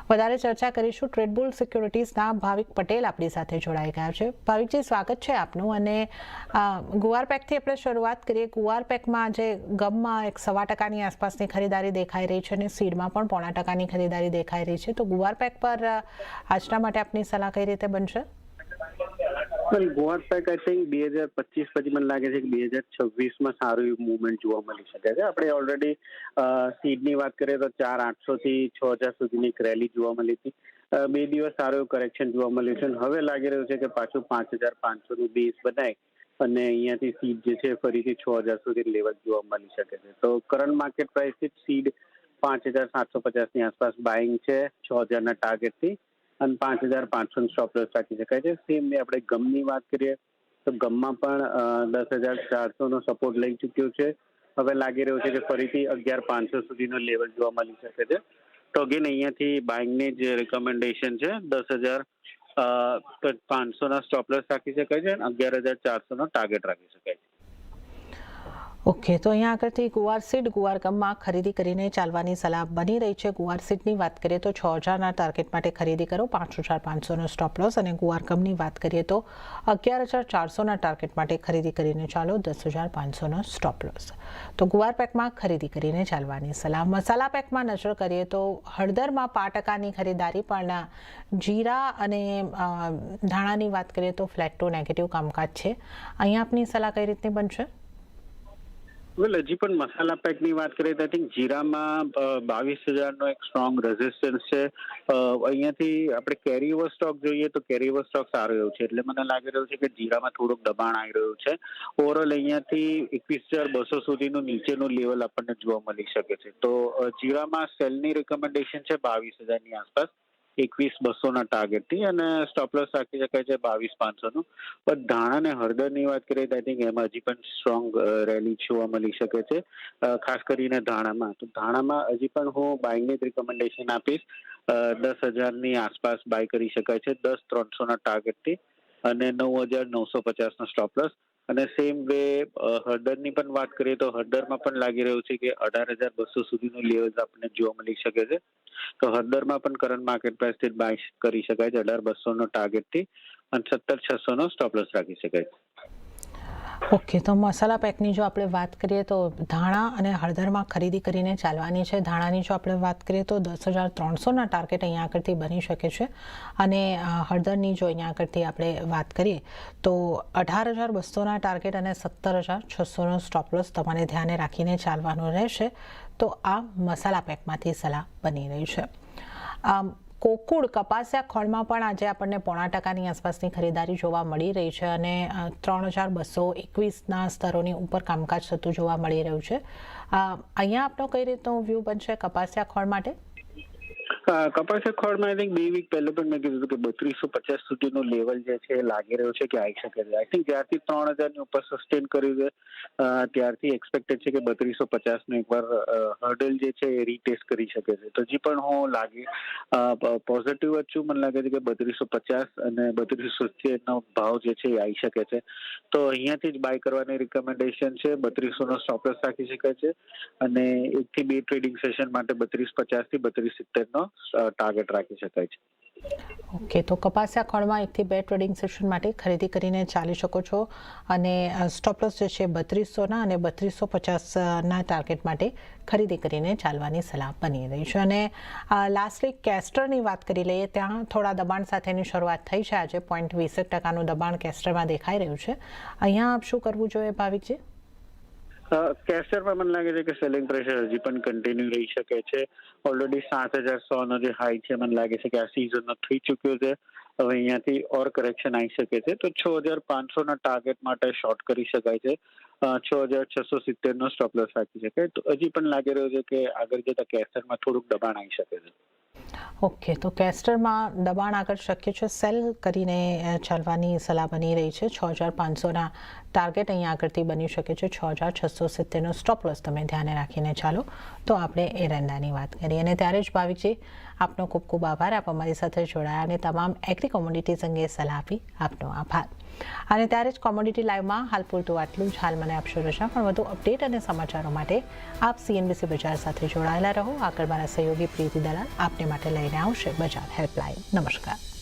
વધારે ચર્ચા કરીશું। ટ્રેડબુલ સિક્યોરિટીઝના ભાવિક પટેલ આપણી સાથે જોડાઈ ગયા છે। ભાવિકજી, સ્વાગત છે આપનું। અને ગુવાર પેકથી આપણે શરૂઆત કરીએ। ગુવાર પેકમાં આજે ગમમાં 1.25% આસપાસની ખરીદારી દેખાઈ રહી છે અને સીડમાં પણ 0.5% ખરીદારી દેખાઈ રહી છે। તો ગુવાર પેક પર આજના માટે આપની સલાહ કઈ રીતે બનશે? ગુવાર પેક આઈ થિંક 2025 પછી મને લાગે છે કે 2026માં સારું એવું મૂવમેન્ટ જોવા મળી શકે છે। આપણે ઓલરેડી સીડની વાત કરીએ તો 4,800 થી 6,000 સુધીની એક રેલી જોવા મળી હતી। 2 દિવસ સારું એવું કરેક્શન જોવા મળ્યું છે। હવે લાગી રહ્યું છે કે પાછું 5,500નું બેઝ બનાય અને અહીંયાથી સીડ જે છે ફરીથી 6,000 સુધી લેવલ જોવા મળી શકે છે। તો કરંટ માર્કેટ પ્રાઇસથી સીડ 5,750ની આસપાસ બાઇંગ છે 6,000ના ટાર્ગેટથી અને 5,500 સ્ટોપ લોસ રાખી શકાય છે। સેમ આપણે ગમની વાત કરીએ તો ગમમાં પણ 10,400નો સપોર્ટ લઈ ચૂક્યો છે। હવે લાગી રહ્યું છે કે ફરીથી 11,500 સુધીનો લેવલ જોવા મળી શકે છે। તો અગેન અહીંયાથી બાઇંગની જે રિકમેન્ડેશન છે 10,500ના સ્ટોપ લોસ રાખી શકાય છે અને 11,400નો ટાર્ગેટ રાખી શકાય છે। ઓકે, તો અહીંયા આગળથી ગુવાર સીડ ગુવાર ગમમાં ખરીદી કરીને ચાલવાની સલાહ બની રહી છે। ગુવાર સીડની વાત કરીએ તો 6,000ના ટાર્ગેટ માટે ખરીદી કરો, 5,500નો સ્ટોપ લોસ। અને ગુવાર ગમની વાત કરીએ તો 11,400ના ટાર્ગેટ માટે ખરીદી કરીને ચાલો, 10,500નો સ્ટોપ લોસ। તો ગુવાર પેકમાં ખરીદી કરીને ચાલવાની સલાહ। મસાલા પેકમાં નજર કરીએ તો હળદરમાં 5%ની ખરીદારી, પણ જીરા અને ધાણાની વાત કરીએ તો ફ્લેટ ટુ નેગેટિવ કામકાજ છે। અહીંયા આપની સલાહ કઈ રીતની બનશે? હજી પણ મસાલા પેકની વાત કરીએ તો આઈ થિંક જીરામાં 22,000નો એક સ્ટ્રોંગ રેઝિસ્ટન્સ છે। અહીંયાથી આપણે કેરી ઓવર સ્ટોક જોઈએ તો કેરી ઓવર સ્ટોક સારો એવો છે, એટલે મને લાગી રહ્યું છે કે જીરામાં થોડુંક દબાણ આવી રહ્યું છે। ઓવરઓલ અહીંયાથી 21,200 સુધીનું નીચેનું લેવલ આપણને જોવા મળી શકે છે। તો જીરામાં સેલની રિકમેન્ડેશન છે 22,000ની આસપાસ, 21,200ના ટાર્ગેટથી, અને સ્ટોપ લોસ રાખી શકાય છે 22,500નું। પણ ધાણા અને હળદરની વાત કરીએ તો આઈ થિંક એમાં હજી પણ સ્ટ્રોંગ રેલી જોવા મળી શકે છે, ખાસ કરીને ધાણામાં। તો ધાણામાં હજી પણ હું બાઇંગની જ રિકમેન્ડેશન આપીશ। 10,000ની આસપાસ બાય કરી શકાય છે 10,300ના ટાર્ગેટથી અને 9,950નો સ્ટોપ લોસ। અને સેમ વે હળદરની પણ વાત કરીએ તો હળદરમાં પણ લાગી રહ્યું છે કે 18,200 સુધીનું લેવલ આપણને જોવા મળી શકે છે। તો હળદરમાં પણ કરંટ માર્કેટ પ્રાઇસથી બાય કરી શકાય છે 18,200નો ટાર્ગેટથી અને 17,600નો સ્ટોપ લોસ રાખી શકાય છે। ઓકે, તો મસાલા પેકની જો આપણે વાત કરીએ તો ધાણા અને હળદરમાં ખરીદી કરીને ચાલવાની છે। ધાણાની જો આપણે વાત કરીએ તો 10,300ના ટાર્ગેટ અહીંયા આગળથી બની શકે છે અને હળદરની જો અહીંયા આગળથી આપણે વાત કરીએ તો 18,200ના ટાર્ગેટ અને 17,600નો સ્ટોપ લોસ તમારે ધ્યાને રાખીને ચાલવાનું રહેશે। તો આ મસાલા પેકમાંથી સલાહ બની રહી છે। કોકુડ કપાસિયા ખોળમાં પણ આજે આપણને 0.5%ની આસપાસની ખરીદારી જોવા મળી રહી છે અને 3,221ના સ્તરોની ઉપર કામકાજ થતું જોવા મળી રહ્યું છે। અહીંયા આપનો કઈ રીતનો વ્યૂ બનશે કપાસિયા ખોળ માટે? કપાસિયા ખોળમાં આઈ થિંક 2 વીક પહેલા પણ મેં કીધું હતું કે 3250 સુધીનું લેવલ જે છે લાગી રહ્યું છે કે આવી શકે છે। આઈ થિંક જ્યારથી 3,000ની ઉપર સસ્ટેન કર્યું છે ત્યારથી એક્સપેક્ટેડ છે કે 3250નું એકવાર હર્ડલ જે છે એ રીટેસ્ટ કરી શકે છે। તો હજી પણ હું પોઝિટિવ જ છું। મને લાગે છે કે 3250 અને 3270નો ભાવ જે છે એ આવી શકે છે। તો અહીંયાથી જ બાય કરવાની રિકમેન્ડેશન છે। 3200નો સ્ટોપ લોસ રાખી શકાય છે અને 1 થી 2 ટ્રેડિંગ સેશન માટે 3250 થી 3270નો ટાર્ગેટ રાખી શકાય છે। ઓકે, તો કપાસિયા ખોળમાં 1 થી 2 ટ્રેડિંગ સેશન માટે ખરીદી કરીને ચાલી શકો છો અને સ્ટોપ લોસ જે છે 3200ના અને 3250ના ટાર્ગેટ માટે ખરીદી કરીને ચાલવાની સલાહ બની રહી છે। અને લાસ્ટલી કેસ્ટરની વાત કરી લઈએ, ત્યાં થોડા દબાણ સાથેની શરૂઆત થઈ છે। આજે 0.20% દબાણ કેસ્ટરમાં દેખાઈ રહ્યું છે। અહીંયા આપ શું કરવું જોઈએ ભાવિકજી? કેસ્ટરમાં મને લાગે છે કે સેલિંગ પ્રેશર હજી પણ કન્ટિન્યુ રહી શકે છે। ઓલરેડી 7,100નો જે હાઈ છે મને લાગે છે કે આ સિઝનનો થઈ ચૂક્યો છે। હવે અહીંયાથી ઓર કરેક્શન આવી શકે છે। તો 6,500ના ટાર્ગેટ માટે શોર્ટ કરી શકાય છે। 6,670નો સ્ટોપ લોસ રાખી શકાય। તો હજી પણ લાગી રહ્યું છે કે આગળ જતા કેસ્ટરમાં થોડુંક દબાણ આવી શકે છે। ઓકે, તો કેસ્ટરમાં દબાણ આગળ શક્ય છે, સેલ કરીને ચાલવાની સલાહ બની રહી છે। 6,500ના ટાર્ગેટ અહીંયા આગળથી બની શકે છે 6,670નો સ્ટોપ લોસ તમે ધ્યાને રાખીને ચાલો. તો આપણે એરંડાની વાત કરીએ અને ત્યારે જ ભાવિકજી આપનો ખૂબ ખૂબ આભાર. આપ અમારી સાથે જોડાયા અને તમામ એગ્રી કોમોડિટીઝ અંગે સલાહ આપી. આપનો આભાર. અને ત્યારે જ કોમોડિટી લાઈવમાં હાલ પૂરતું આટલું જ. હાલ મને આપશો રજા, પણ વધુ અપડેટ અને સમાચારો માટે આપ CNBC બજાર સાથે જોડાયેલા રહો. આગળ મારા સહયોગી પ્રીતિ દલાલ આપને માટે લઈને આવશે બજાર હેલ્પલાઇન. નમસ્કાર.